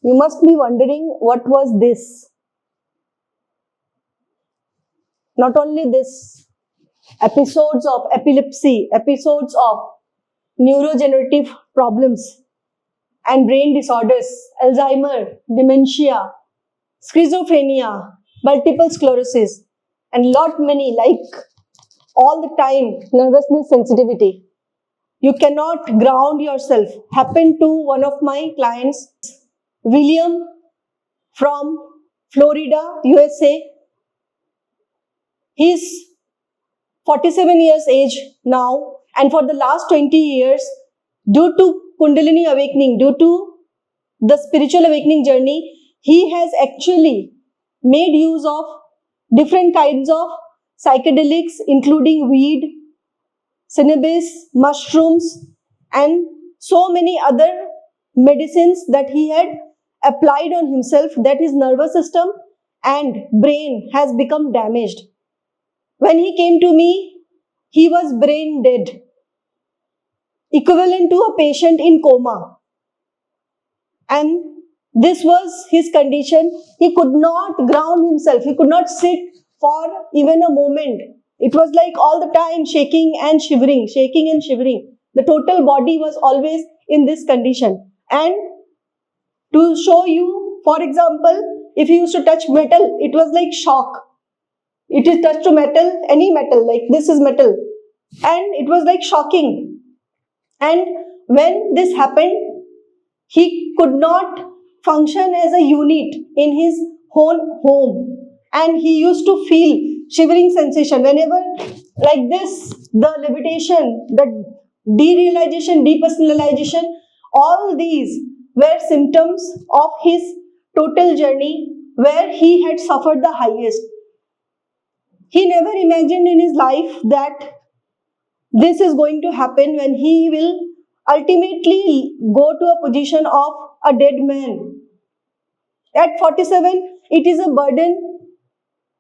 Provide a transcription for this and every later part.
You must be wondering, what was this? Not only this, episodes of epilepsy, episodes of neurodegenerative problems and brain disorders, Alzheimer, dementia, schizophrenia, multiple sclerosis, and lot many, like all the time, nervousness, sensitivity. You cannot ground yourself. Happened to one of my clients, William from Florida, USA. He's 47 years age now, and for the last 20 years, due to Kundalini awakening, due to the spiritual awakening journey, he has actually made use of different kinds of psychedelics, including weed, cannabis, mushrooms, and so many other medicines that he had applied on himself, that his nervous system and brain has become damaged. When he came to me, he was brain dead, equivalent to a patient in coma. And this was his condition. He could not ground himself. He could not sit for even a moment. It was like all the time shaking and shivering, shaking and shivering. The total body was always in this condition. And to show you, for example, if you used to touch metal, it was like shock. It is touched to metal, any metal, like this is metal. And it was like shocking. And when this happened, he could not function as a unit in his own home. And he used to feel shivering sensation whenever, like this, the levitation, the derealization, depersonalization, all these were symptoms of his total journey where he had suffered the highest. He never imagined in his life that this is going to happen when he will ultimately go to a position of a dead man. At 47, it is a burden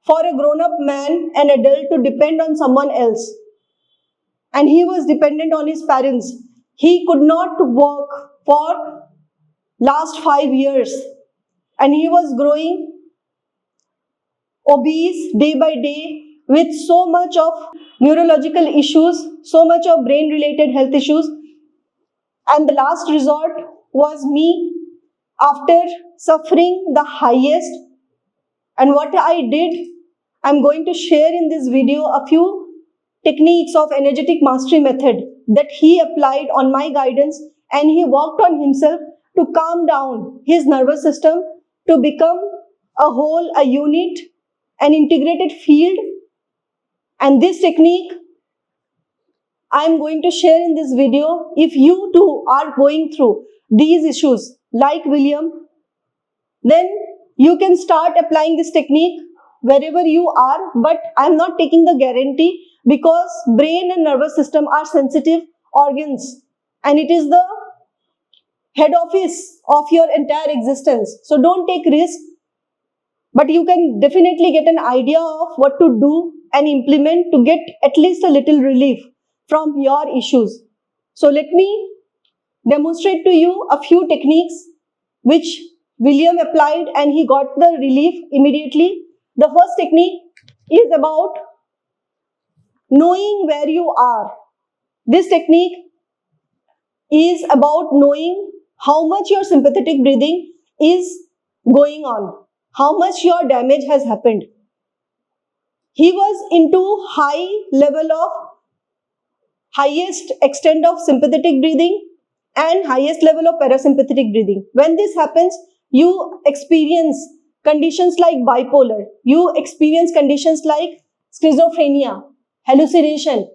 for a grown-up man, an adult, to depend on someone else. And he was dependent on his parents. He could not work for last 5 years. And he was growing obese day by day with so much of neurological issues, so much of brain-related health issues. And the last resort was me, after suffering the highest. And what I did, I'm going to share in this video a few techniques of energetic mastery method that he applied on my guidance, and he worked on himself to calm down his nervous system to become a whole, a unit, an integrated field. And this technique I'm going to share in this video. If you too are going through these issues like William, then you can start applying this technique wherever you are, but I'm not taking the guarantee, because brain and nervous system are sensitive organs and it is the head office of your entire existence. So don't take risk, but you can definitely get an idea of what to do and implement to get at least a little relief from your issues. So let me demonstrate to you a few techniques which William applied and he got the relief immediately. The first technique is about knowing where you are. This technique is about knowing how much your sympathetic breathing is going on, how much your damage has happened. He was into high level of highest extent of sympathetic breathing and highest level of parasympathetic breathing. When this happens, you experience conditions like bipolar, you experience conditions like schizophrenia, hallucination.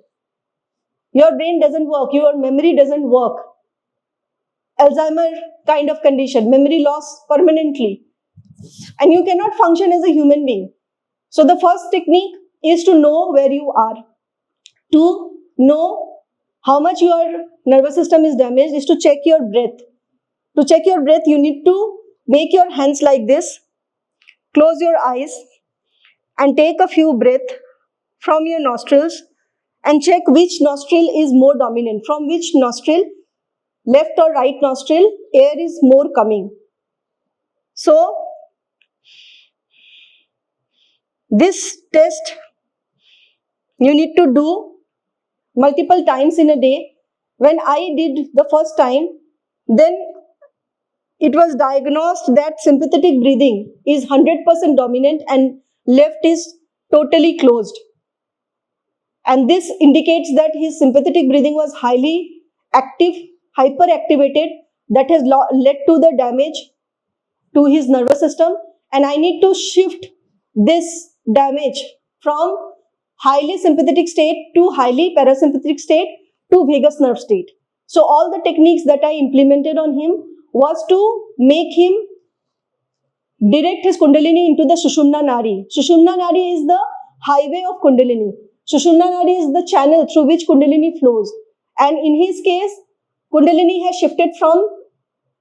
Your brain doesn't work, your memory doesn't work. Alzheimer kind of condition, memory loss permanently. And you cannot function as a human being. So the first technique is to know where you are. To know how much your nervous system is damaged is to check your breath. To check your breath, you need to make your hands like this, close your eyes and take a few breaths from your nostrils and check which nostril is more dominant. From which nostril, left or right nostril, air is more coming. So this test you need to do multiple times in a day. When I did the first time, then it was diagnosed that sympathetic breathing is 100% dominant and left is totally closed. And this indicates that his sympathetic breathing was highly active, hyperactivated, that has led to the damage to his nervous system. And I need to shift this damage from highly sympathetic state to highly parasympathetic state to vagus nerve state. So all the techniques that I implemented on him was to make him direct his Kundalini into the Sushumna Nadi. Sushumna Nadi is the highway of Kundalini. Sushumna Nadi is the channel through which Kundalini flows. And in his case, Kundalini has shifted from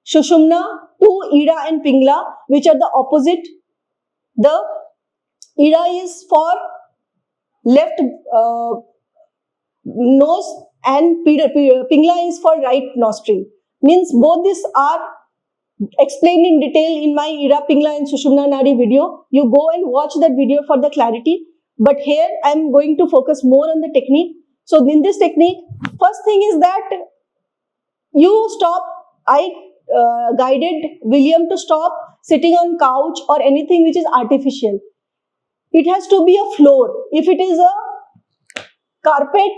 Sushumna to Ida and Pingla, which are the opposite. The Ida is for left nose and Pingla is for right nostril. Means both these are explained in detail in my Ida, Pingla and Sushumna Nadi video. You go and watch that video for the clarity. But here I am going to focus more on the technique. So in this technique, first thing is that you stop. I guided William to stop sitting on couch or anything which is artificial. It has to be a floor. If it is a carpet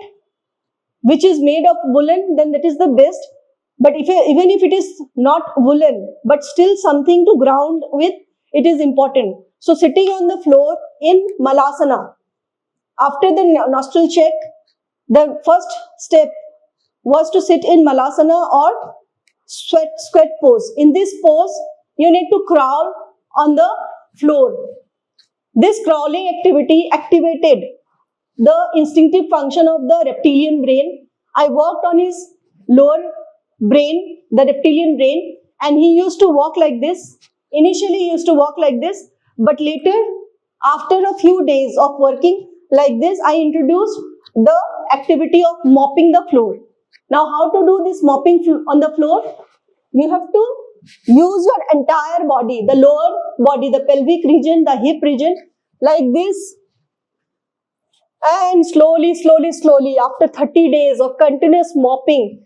which is made of woolen, then that is the best. But even if it is not woolen, but still something to ground with, it is important. So sitting on the floor in Malasana. After the nostril check, the first step was to sit in Malasana or sweat pose. In this pose, you need to crawl on the floor. This crawling activity activated the instinctive function of the reptilian brain. I worked on his lower brain, the reptilian brain, and he used to walk like this. Initially, he used to walk like this, but later, after a few days of working like this, I introduced the activity of mopping the floor. Now, how to do this mopping on the floor? You have to use your entire body, the lower body, the pelvic region, the hip region, like this. And slowly, after 30 days of continuous mopping,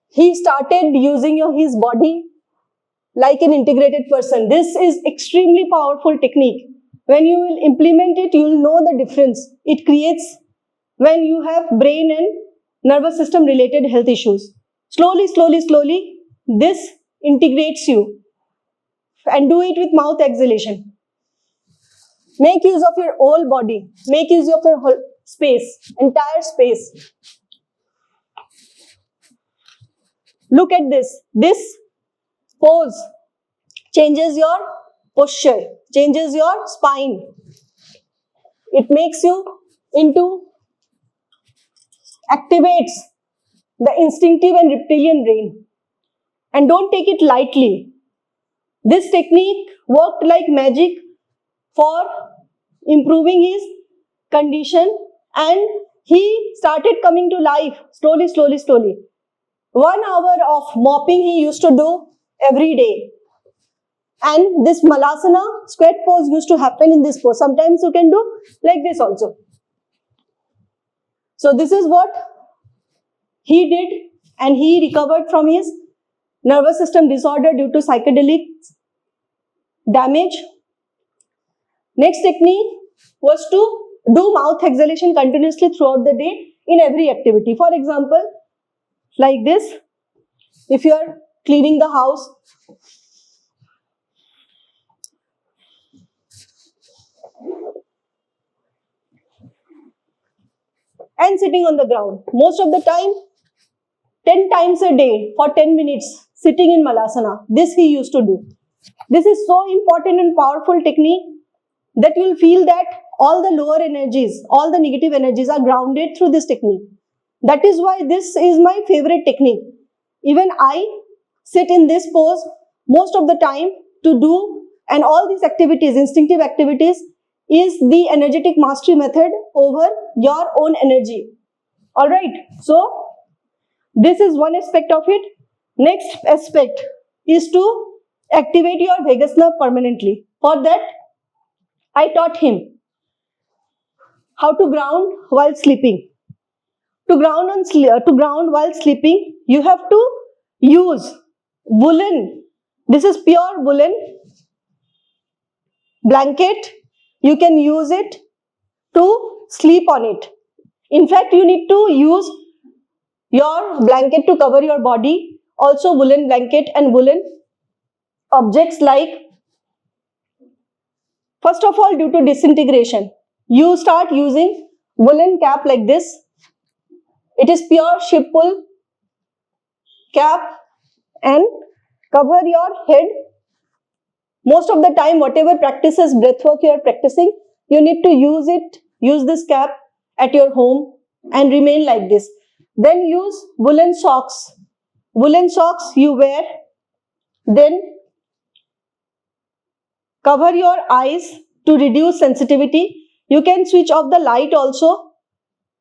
he started using his body like an integrated person. This is extremely powerful technique. When you will implement it, you will know the difference it creates when you have brain and nervous system related health issues. Slowly, this integrates you. And do it with mouth exhalation. Make use of your whole body. Make use of your whole space, entire space. Look at this. This pose changes your posture, changes your spine. It makes you activates the instinctive and reptilian brain. And don't take it lightly. This technique worked like magic for improving his condition, and he started coming to life slowly. 1 hour of mopping he used to do every day. And this Malasana squat pose used to happen in this pose. Sometimes you can do like this also. So this is what he did, and he recovered from his nervous system disorder due to psychedelic damage. Next technique was to do mouth exhalation continuously throughout the day in every activity. For example, like this, if you are cleaning the house, and sitting on the ground. Most of the time, 10 times a day for 10 minutes sitting in Malasana. This he used to do. This is so important and powerful technique that you will feel that all the lower energies, all the negative energies are grounded through this technique. That is why this is my favorite technique. Even I sit in this pose most of the time to do, and all these activities, instinctive activities, is the energetic mastery method over your own energy. Alright, so this is one aspect of it. Next aspect is to activate your vagus nerve permanently. For that, I taught him how to ground while sleeping. To ground while sleeping, you have to use woolen. This is pure woolen blanket. You can use it to sleep on it. In fact, you need to use your blanket to cover your body. Also woolen blanket and woolen objects like, first of all, due to disintegration, you start using woolen cap like this. It is pure ship wool cap and cover your head. Most of the time, whatever practices, breath work you are practicing, you need to use this cap at your home and remain like this. Then use woolen socks. Woolen socks you wear. Then cover your eyes to reduce sensitivity. You can switch off the light also.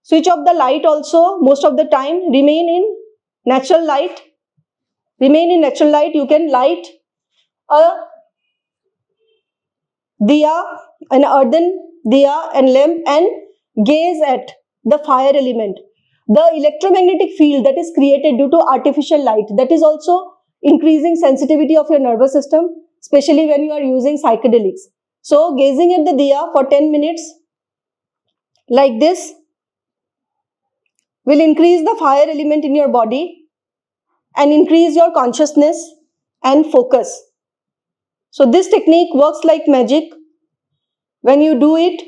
Switch off the light also most of the time. Remain in natural light. Remain in natural light. You can light a diya, an earthen diya and lamp and gaze at the fire element. The electromagnetic field that is created due to artificial light, that is also increasing sensitivity of your nervous system, especially when you are using psychedelics. So gazing at the diya for 10 minutes like this will increase the fire element in your body and increase your consciousness and focus. So this technique works like magic. When you do it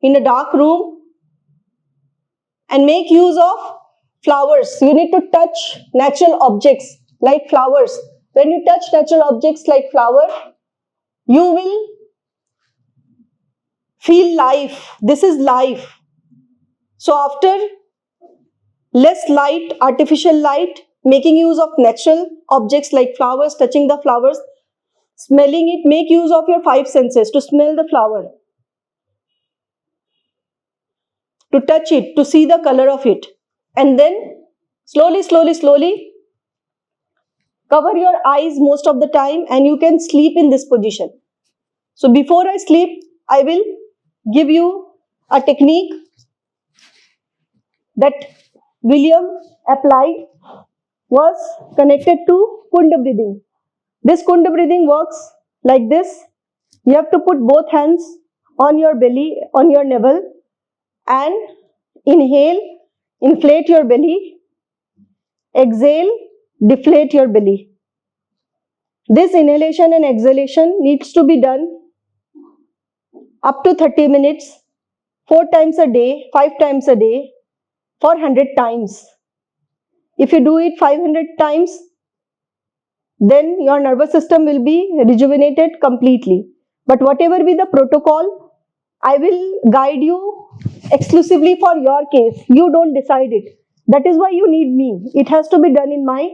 in a dark room and make use of flowers, you need to touch natural objects like flowers. When you touch natural objects like flower, you will feel life. This is life. So after less light, artificial light, making use of natural objects like flowers, touching the flowers, smelling it, make use of your 5 senses to smell the flower, to touch it, to see the color of it, and then slowly cover your eyes most of the time and you can sleep in this position. So before I sleep, I will give you a technique that William applied, was connected to Kunda breathing. This Kunda breathing works like this. You have to put both hands on your belly, on your navel, and inhale, inflate your belly, exhale, deflate your belly. This inhalation and exhalation needs to be done up to 30 minutes, 4 times a day, 5 times a day, for 100 times. If you do it 500 times, then your nervous system will be rejuvenated completely. But whatever be the protocol, I will guide you exclusively for your case. You don't decide it. That is why you need me. It has to be done in my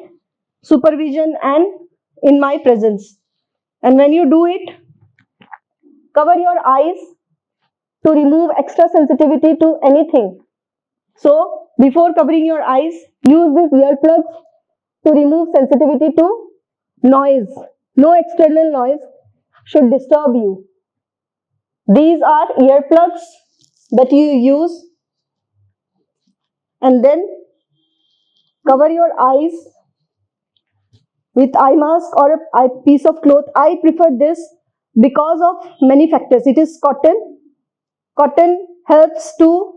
supervision and in my presence. And when you do it, cover your eyes to remove extra sensitivity to anything. So, before covering your eyes, use these earplugs to remove sensitivity to noise. No external noise should disturb you. These are earplugs that you use, and then cover your eyes with eye mask or a piece of cloth. I prefer this because of many factors. It is cotton. Cotton helps to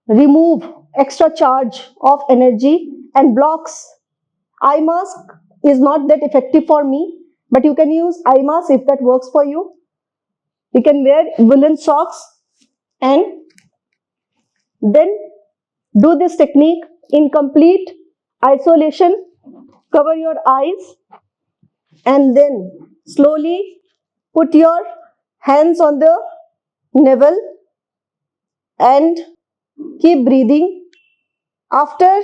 remove extra charge of energy and blocks. Eye mask is not that effective for me, but you can use eye mask if that works for you. You can wear woolen socks and then do this technique in complete isolation. Cover your eyes and then slowly put your hands on the navel and keep breathing. After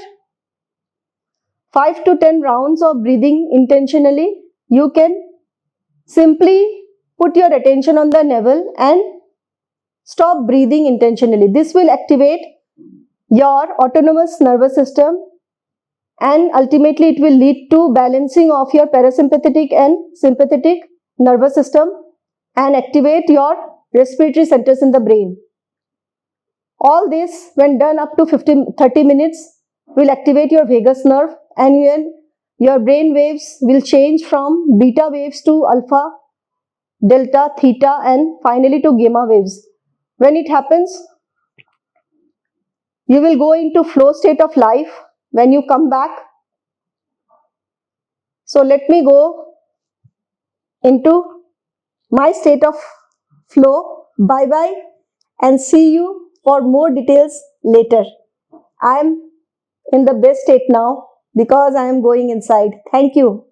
5 to 10 rounds of breathing intentionally, you can simply put your attention on the navel and stop breathing intentionally. This will activate your autonomous nervous system and ultimately it will lead to balancing of your parasympathetic and sympathetic nervous system and activate your respiratory centers in the brain. All this, when done up to 30 minutes, will activate your vagus nerve, and your brain waves will change from beta waves to alpha, delta, theta, and finally to gamma waves. When it happens, you will go into flow state of life when you come back. So let me go into my state of flow. Bye bye, and see you for more details later. I am in the best state now because I am going inside. Thank you.